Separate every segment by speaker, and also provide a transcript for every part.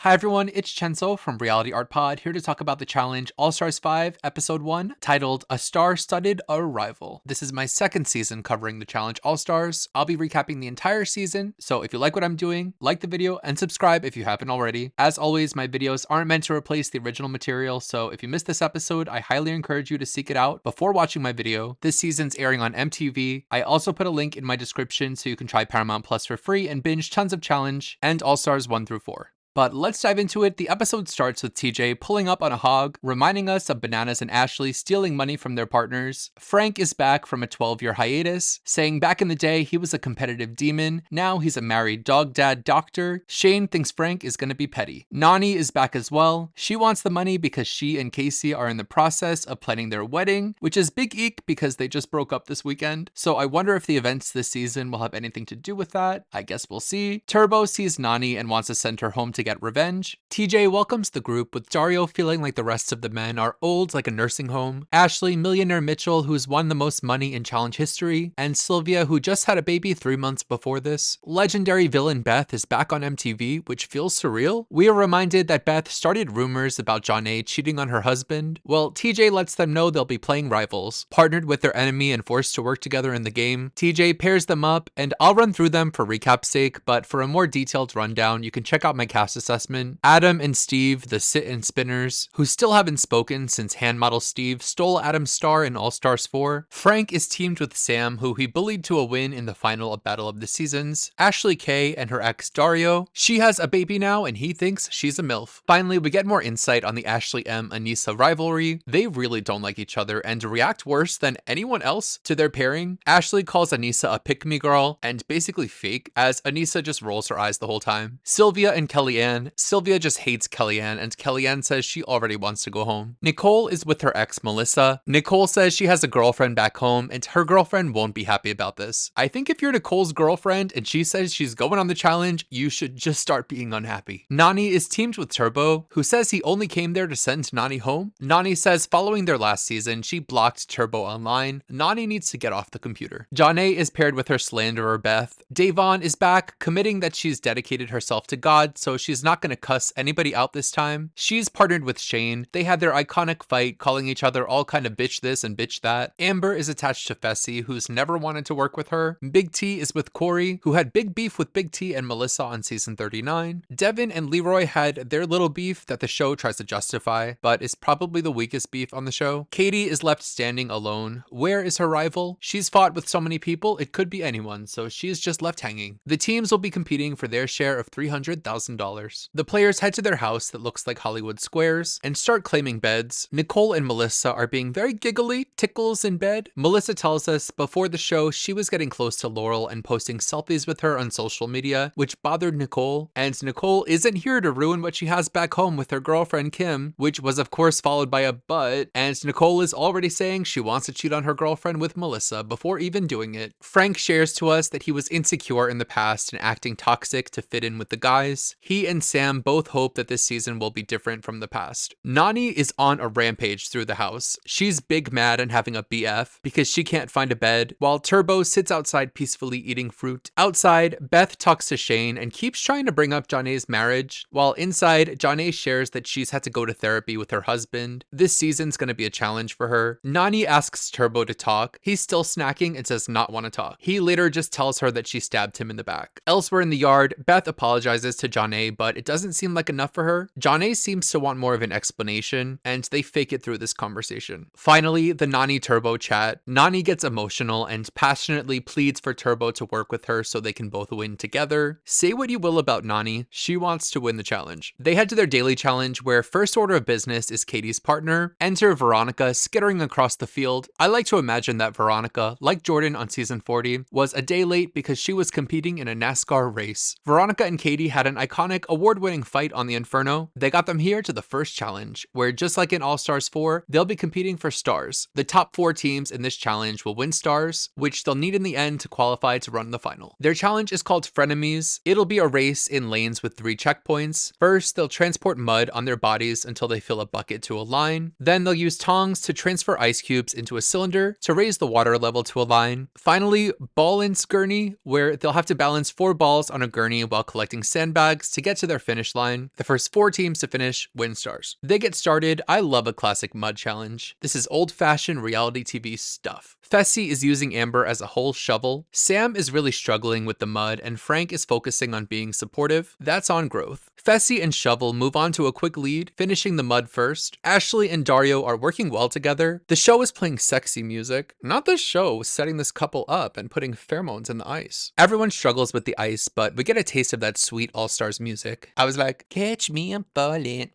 Speaker 1: Hi everyone, it's Chenso from Reality Art Pod, here to talk about the challenge All-Stars 5, Episode 1, titled A Star-Studded Arrival. This is my second season covering the challenge All-Stars. I'll be recapping the entire season, so if you like what I'm doing, like the video and subscribe if you haven't already. As always, my videos aren't meant to replace the original material, so if you missed this episode, I highly encourage you to seek it out before watching my video. This season's airing on MTV. I also put a link in my description so you can try Paramount Plus for free and binge tons of challenge and All-Stars 1 through 4. But let's dive into it. The episode starts with TJ pulling up on a hog, reminding us of Bananas and Ashley stealing money from their partners. Frank is back from a 12-year hiatus, saying back in the day he was a competitive demon, now he's a married dog dad doctor. Shane thinks Frank is gonna be petty. Nany is back as well. She wants the money because she and Casey are in the process of planning their wedding, which is big eek because they just broke up this weekend. So I wonder if the events this season will have anything to do with that. I guess we'll see. Turbo sees Nany and wants to send her home to get revenge. TJ welcomes the group with Dario feeling like the rest of the men are old like a nursing home, Ashley, millionaire Mitchell who's won the most money in challenge history, and Sylvia who just had a baby 3 months before this. Legendary villain Beth is back on MTV, which feels surreal. We are reminded that Beth started rumors about Janae cheating on her husband. Well, TJ lets them know they'll be playing rivals, partnered with their enemy and forced to work together in the game. TJ pairs them up, and I'll run through them for recap's sake, but for a more detailed rundown, you can check out my cast assessment. Adam and Steve, the sit and spinners, who still haven't spoken since hand model Steve stole Adam's star in All Stars 4. Frank is teamed with Sam, who he bullied to a win in the final Battle of the Seasons. Ashley K and her ex Dario. She has a baby now and he thinks she's a MILF. Finally, we get more insight on the Ashley M Anissa rivalry. They really don't like each other and react worse than anyone else to their pairing. Ashley calls Anissa a pick-me girl and basically fake, as Anissa just rolls her eyes the whole time. Sylvia and Kellyanne. Sylvia just hates Kellyanne, and Kellyanne says she already wants to go home. Nicole is with her ex Melissa. Nicole says she has a girlfriend back home, and her girlfriend won't be happy about this. I think if you're Nicole's girlfriend and she says she's going on the challenge, you should just start being unhappy. Nany is teamed with Turbo, who says he only came there to send Nany home. Nany says following their last season, she blocked Turbo online. Nany needs to get off the computer. Janae is paired with her slanderer Beth. Davon is back, committing that she's dedicated herself to God, so she's not going to cuss anybody out this time. She's partnered with Shane. They had their iconic fight, calling each other all kind of bitch this and bitch that. Amber is attached to Fessy, who's never wanted to work with her. Big T is with Corey, who had big beef with Big T and Melissa on season 39. Devin and Leroy had their little beef that the show tries to justify, but is probably the weakest beef on the show. Katie is left standing alone. Where is her rival? She's fought with so many people, it could be anyone, so she's just left hanging. The teams will be competing for their share of $300,000. The players head to their house that looks like Hollywood Squares and start claiming beds. Nicole and Melissa are being very giggly, tickles in bed. Melissa tells us before the show she was getting close to Laurel and posting selfies with her on social media, which bothered Nicole, and Nicole isn't here to ruin what she has back home with her girlfriend Kim, which was of course followed by a but, and Nicole is already saying she wants to cheat on her girlfriend with Melissa before even doing it. Frank shares to us that he was insecure in the past and acting toxic to fit in with the guys. He and Sam both hope that this season will be different from the past. Nany is on a rampage through the house. She's big mad and having a BF because she can't find a bed, while Turbo sits outside peacefully eating fruit. Outside, Beth talks to Shane and keeps trying to bring up Janae's marriage, while inside, Janae shares that she's had to go to therapy with her husband. This season's gonna be a challenge for her. Nany asks Turbo to talk. He's still snacking and does not want to talk. He later just tells her that she stabbed him in the back. Elsewhere in the yard, Beth apologizes to Janae, but it doesn't seem like enough for her. Janae seems to want more of an explanation, and they fake it through this conversation. Finally, the Nany Turbo chat. Nany gets emotional and passionately pleads for Turbo to work with her so they can both win together. Say what you will about Nany, she wants to win the challenge. They head to their daily challenge where first order of business is Katie's partner. Enter Veronica skittering across the field. I like to imagine that Veronica, like Jordan on season 40, was a day late because she was competing in a NASCAR race. Veronica and Katie had an iconic award-winning fight on the Inferno. They got them here to the first challenge, where just like in All Stars 4, they'll be competing for stars. The top 4 teams in this challenge will win stars, which they'll need in the end to qualify to run the final. Their challenge is called Frenemies. It'll be a race in lanes with 3 checkpoints. First, they'll transport mud on their bodies until they fill a bucket to a line. Then they'll use tongs to transfer ice cubes into a cylinder to raise the water level to a line. Finally, ball and gurney, where they'll have to balance 4 balls on a gurney while collecting sandbags to get get to their finish line. The first 4 teams to finish win stars. They get started. I love a classic mud challenge. This is old-fashioned reality TV stuff. Fessy is using Amber as a whole shovel. Sam is really struggling with the mud, and Frank is focusing on being supportive. That's on growth. Fessy and Shovel move on to a quick lead, finishing the mud first. Ashley and Dario are working well together. The show is playing sexy music. Not the show setting this couple up and putting pheromones in the ice. Everyone struggles with the ice, but we get a taste of that sweet All-Stars music. I was like, catch me, I'm falling.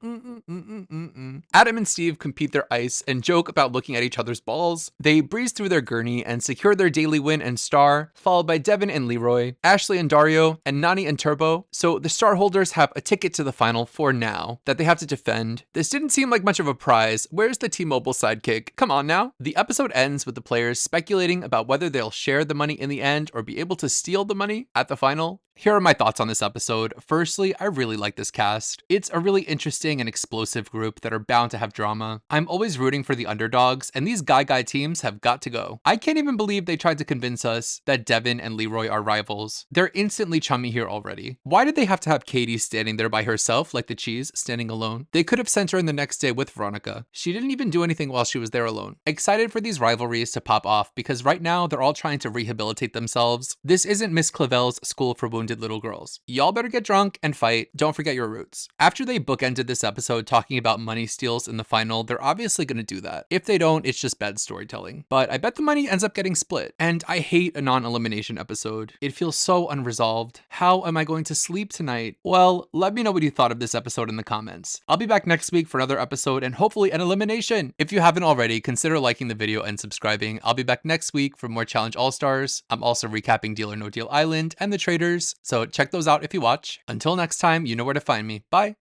Speaker 1: Adam and Steve compete their ice and joke about looking at each other's balls. They breeze through their gurney and secure their daily win and star, followed by Devin and Leroy, Ashley and Dario, and Nani and Turbo. So the star holders have a ticket to the final for now that they have to defend. This didn't seem like much of a prize. Where's the T-Mobile sidekick? Come on now. The episode ends with the players speculating about whether they'll share the money in the end or be able to steal the money at the final. Here are my thoughts on this episode. Firstly, I really like this cast. It's a really interesting and explosive group that are bound to have drama. I'm always rooting for the underdogs, and these guy teams have got to go. I can't even believe they tried to convince us that Devin and Leroy are rivals. They're instantly chummy here already. Why did they have to have Katie standing there by herself like the cheese standing alone? They could have sent her in the next day with Veronica. She didn't even do anything while she was there alone. Excited for these rivalries to pop off because right now they're all trying to rehabilitate themselves. This isn't Miss Clavel's School for Wounded Little Girls. Y'all better get drunk and fight. Don't forget your roots. After they bookended this episode talking about money steals in the final, they're obviously going to do that. If they don't, it's just bad storytelling. But I bet the money ends up getting split. And I hate a non-elimination episode. It feels so unresolved. How am I going to sleep tonight? Well, let me know what you thought of this episode in the comments. I'll be back next week for another episode and hopefully an elimination. If you haven't already, consider liking the video and subscribing. I'll be back next week for more Challenge All-Stars. I'm also recapping Deal or No Deal Island and The Traders, so check those out if you watch. Until next time, you know where to find me. Bye!